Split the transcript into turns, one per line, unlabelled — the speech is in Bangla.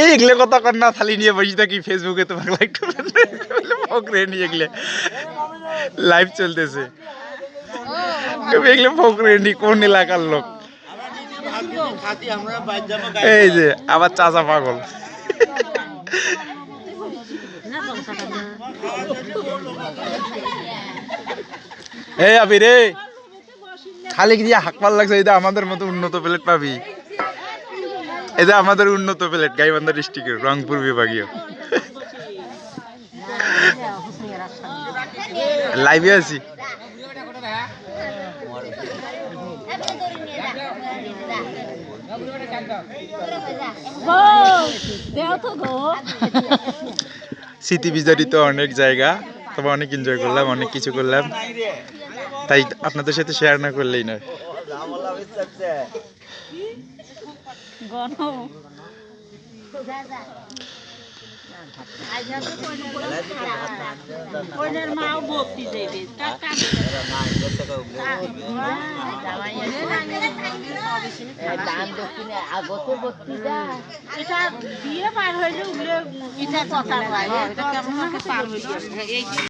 এই এগুলো কথা কর না, থালি নিয়ে বসে থাকি ফেসবুকে তোমার লাইক ফকরে নিয়ে এগুলো লাইভ চলতেছে। এগুলো ফকরে নি কোন এলাকার লোক? এই যে আবার চাচা পাগল। এই আবি রে, খালি দিয়ে হাঁকবার লাগছে। এটা আমাদের মতো উন্নত প্লেট পাবি, এটা আমাদের উন্নত প্লেট গাইবান্ধা ডিস্ট্রিক্টের রংপুর বিভাগীয়। লাইভে আছি। স্মৃতি বিজড়িত অনেক জায়গা, তবে অনেক এনজয় করলাম, অনেক কিছু করলাম, তাই আপনাদের সাথে শেয়ার না করলেই নয়।